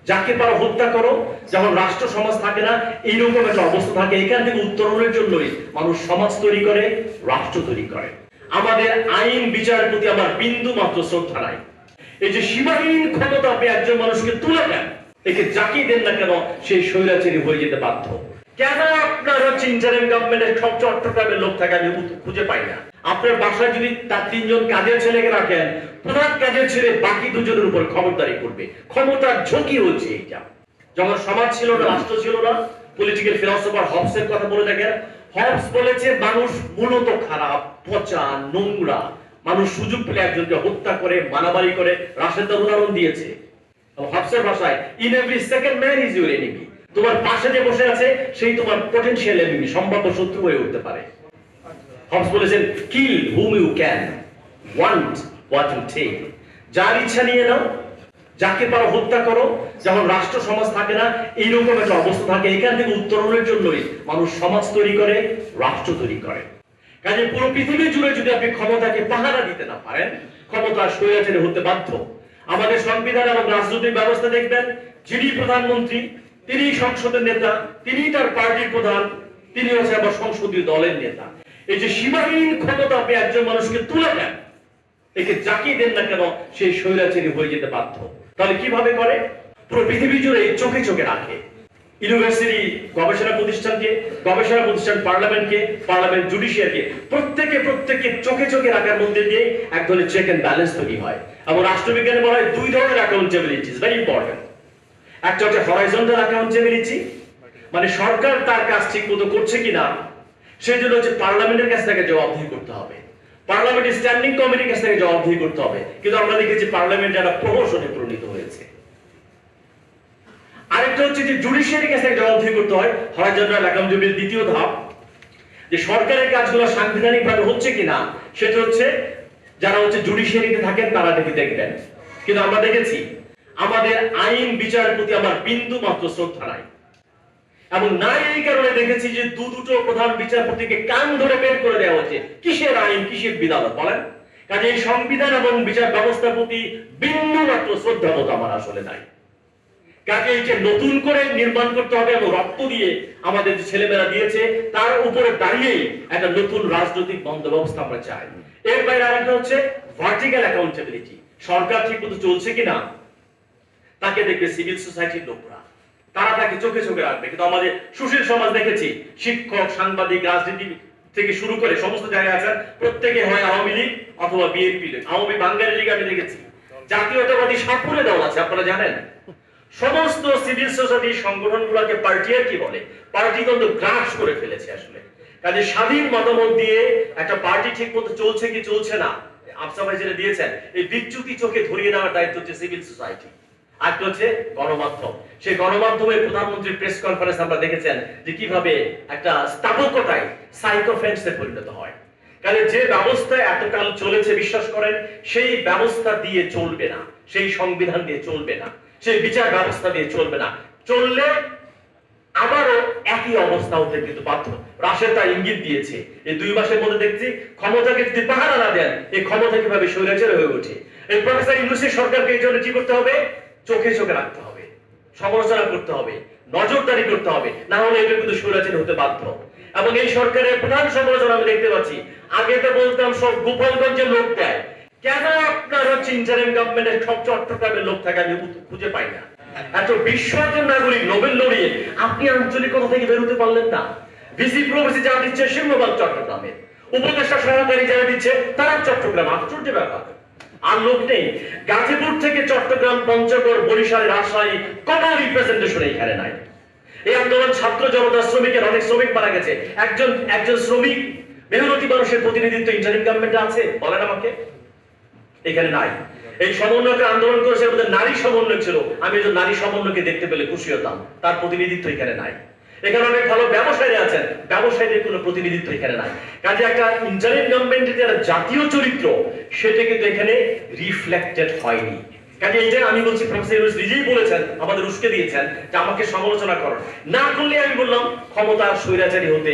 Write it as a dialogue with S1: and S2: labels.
S1: যাকে পারো হত্যা করো, যখন রাষ্ট্র সমাজ থাকে না এইরকম একটা অবস্থা থাকে, এখান থেকে উত্তরণের জন্যই মানুষ সমাজ তৈরি করে, রাষ্ট্র তৈরি করে। আমাদের আইন বিচারের প্রতি আমার বিন্দু মাত্র শ্রদ্ধা নাই। এই যে সীমাহীন ক্ষমতা আপনি একজন মানুষকে তুলে দেন, একে যাকেই দেন না কেন সেই স্বৈরাচারী হয়ে যেতে বাধ্য। কেন আপনার হচ্ছে ইন্টারিম গভর্নমেন্টের সব চট্টগ্রামের লোক থাকে আমি খুঁজে পাই না। আপনার বাসায় যদি তার 3 জন কাজের ছেলেকে রাখেন, প্রধান কাজের ছেলে বাকি 2 জনের উপর খবরদারি করবে। ক্ষমতার ঝুঁকি হচ্ছে এইটা। যখন সমাজ ছিল না, রাষ্ট্র ছিল না, পলিটিক্যাল ফিলসফার হবসের কথা বলে দেখেন। হবস বলেছে মানুষ মূলত খারাপ, পচা, নোংরা। মানুষ সুযোগ পেলে একজনকে হত্যা করে, মারামারি করে। রাশেদ উদাহরণ দিয়েছে হবসের ভাষায়, in every second man is your enemy. তোমার পাশে যে বসে আছে সেই তোমার পটেনশিয়াল এনিমি, সম্ভাব্য শত্রু হয়ে উঠতে পারে। হবস বলেছেন, kill whom you can, want what you take. যার ইচ্ছা নিয়ে নাও, যাকে পারো হত্যা করো। যখন রাষ্ট্র সমাজ থাকে না এইরকম একটা অবস্থা থাকে, এখান থেকে উত্তরণের জন্যই মানুষ সমাজ তৈরি করে, রাষ্ট্র তৈরি করে। কাজে পুরো পৃথিবী জুড়ে যদি আপনি ক্ষমতাকে পাহারা দিতে না পারেন, ক্ষমতা স্বৈরাচারী হতে বাধ্য। আমাদের সংবিধান এবং রাজনৈতিক ব্যবস্থা দেখবেন, যিনি প্রধানমন্ত্রী তিনি সংসদের নেতা, তিনি তার পার্টির প্রধান, তিনি হচ্ছে আবার সংসদীয় দলের নেতা। এই যে সীমাহীন ক্ষমতা আপনি একজন মানুষকে তুলে দেন, একে যাকেই দেন না কেন সেই স্বৈরাচারী হয়ে যেতে বাধ্য। তাহলে কিভাবে করে? পুরো পৃথিবী জুড়ে চোখে চোখে রাখে। ইউনিভার্সিটি গবেষণা প্রতিষ্ঠানকে, গবেষণা প্রতিষ্ঠান পার্লামেন্টকে, পার্লামেন্ট জুডিশিয়ারকে, প্রত্যেকে চোখে চোখে রাখার মধ্যে দিয়ে এক ধরনের চেক এন্ড ব্যালেন্স তৈরি হয়। এবং রাষ্ট্রবিজ্ঞানে বলা হয় 2 ধরনের অ্যাকাউন্টেবিলিটি, ভেরি ইম্পর্টেন্ট। একটা হচ্ছে হরাইজন্টাল অ্যাকাউন্টেবিলিটি, মানে সরকার তার কাজ ঠিক মতো করছে কিনা সেই জন্য হচ্ছে পার্লামেন্টের কাছ থেকে জবাবদিহি করতে হবে, পার্লামেন্টের স্ট্যান্ডিং কমিটির কাছ থেকে জবাবদিহি করতে হবে। কিন্তু আমরা দেখেছি পার্লামেন্ট একটা প্রহসনে পরিণত হয়েছে। আরেকটা হচ্ছে যে জুডিশিয়ারির কাছে জবাবদিহি করতে হয়, হরাইজন্টাল অ্যাকাউন্টেবিলিটির দ্বিতীয় ধাপ, যে সরকারের কাজগুলো সাংবিধানিকভাবে হচ্ছে কিনা সেটা হচ্ছে যারা হচ্ছে জুডিশিয়ারিতে থাকেন তারা দেখবেন। কিন্তু আমরা দেখেছি আমাদের আইন বিচারের প্রতি আমার বিন্দু মাত্র শ্রদ্ধা নাই। এবং নাই এই কারণে দেখেছি যে দুটো প্রধান বিচারপতিকে কান ধরে বের করে দেওয়া হচ্ছে। কিসের আইন, কিসের বিধান বলেন? কাজে এই সংবিধান এবং বিচার ব্যবস্থার প্রতি বিন্দু মাত্র শ্রদ্ধাবোধ আমার আসলে নাই। কাজে এই যে নতুন করে নির্মাণ করতে হবে এবং রক্ত দিয়ে আমাদের যে ছেলেমেয়েরা দিয়েছে তার উপরে দাঁড়িয়েই একটা নতুন রাজনৈতিক বন্দোবস্ত আমরা চাই। এর বাইরে আরেকটা হচ্ছে ভার্টিক্যাল অ্যাকাউন্টেবিলিটি। সরকার ঠিক মতো চলছে কিনা তাকে দেখবে সিভিল সোসাইটির লোকরা, তারা তাকে চোখে চোখে রাখবে। কিন্তু আমাদের সুশীল সমাজ দেখেছি, শিক্ষক, সাংবাদিক, রাজনীতি থেকে শুরু করে সমস্ত জায়গায় আছেন, প্রত্যেকে হয় আওয়ামী লীগ অথবা বিএনপি লীগ। আওয়ামী বাঙালি লীগ আমি দেখেছি, জাতীয়তাবাদী সাপুরে দল আছে, আপনারা জানেন। সমস্ত সিভিল সোসাইটি সংগঠনগুলোকে পার্টিয়ার কি বলে, পার্টিতন্ত্র গ্রাস করে ফেলেছে আসলে। কাজে স্বাধীন মতামত দিয়ে একটা পার্টি ঠিক মতো চলছে কি চলছে না, আফসার ভাই যেটা দিয়েছেন, এই বিচ্যুতি চোখে ধরিয়ে দেওয়ার দায়িত্ব হচ্ছে সিভিল সোসাইটি। আর হচ্ছে গণমাধ্যম। সেই গণমাধ্যমের প্রধানমন্ত্রীর প্রেস কনফারেন্স আমরা দেখেছেন যে কিভাবে একটা স্থাপকতায় সাইকোফেন্সে পরিণত হয়। কারণ যে ব্যবস্থায় এতকাল চলেছে বিশ্বাস করেন সেই ব্যবস্থা দিয়ে চলবে না, সেই সংবিধান দিয়ে চলবে না, সেই বিচার ব্যবস্থা দিয়ে চলবে না। চললে আবারও একই অবস্থা হতে কিন্তু বাধ্য। রাশেদ তা ইঙ্গিত দিয়েছে, এই 2 মাসের মধ্যে দেখছি ক্ষমতাকে যদি পাহারা না দেন এই ক্ষমতা কিভাবে স্বৈরাচারী হয়ে ওঠে। এই প্রফেসর ইউনূসের সরকারকে এই জন্য কি করতে হবে? চোখে চোখে রাখতে হবে, সমালোচনা করতে হবে, নজরদারি করতে হবে, না হলে এটা কিন্তু স্বৈরাচারী হতে বাধ্য। এবং এই সরকারের প্রধান সমালোচনা আমি দেখতে পাচ্ছি, আগে তো বলতাম সব গোপালগঞ্জের লোক দেয়, কেন আপনার হচ্ছে ইন্টারিম গভর্নমেন্টের সব চট্টগ্রামের লোক থাকে আমি খুঁজে পাই না। এত বিশ্বজন নাগরিক নোবেল লড়িয়ে আপনি আঞ্চলিকতা থেকে বেরোতে পারলেন না। ভিসি প্রভিসি যারা দিচ্ছে সিংহবাগ চট্টগ্রামে, উপদেষ্টা সহকারী যারা দিচ্ছে তারা চট্টগ্রাম। আশ্চর্য ব্যাপার, আর লোক নেই। গাজীপুর থেকে চট্টগ্রাম, পঞ্চগড়, বরিশাল, রাজশাহী কোনো রিপ্রেজেন্টেশন এখানে নাই। এই আন্দোলন ছাত্র জনতা, শ্রমিকের অনেক শ্রমিক মারা গেছে, একজন শ্রমিক মেহনতি মানুষের প্রতিনিধিত্ব ইন্টারিম গভর্নমেন্টে আছে বলেন আমাকে? এখানে নাই। এই সমন্বয়কের আন্দোলন করেছে আমাদের নারী সমন্বয় ছিল, আমি একজন নারী সমন্বয়কে দেখতে পেলে খুশি হতাম, তার প্রতিনিধিত্ব এখানে নাই। এখানে অনেক ভালো ব্যবসায়ীরা আছেন, ব্যবসায়ীদের কোনো প্রতিনিধিত্ব এখানে নাই। কাজে একটা ইন্টারিম গভর্নমেন্টের যারা জাতীয় চরিত্র সেটা কিন্তু এখানে রিফ্লেক্টেড হয়নি। কাজে এই যে আমি বলছি, প্রফেসর ইউনূস নিজেই বলেছেন, আমাদের উস্কে দিয়েছেন যে আমাকে সমালোচনা করো, না করলে আমি বললাম ক্ষমতা স্বৈরাচারী হতে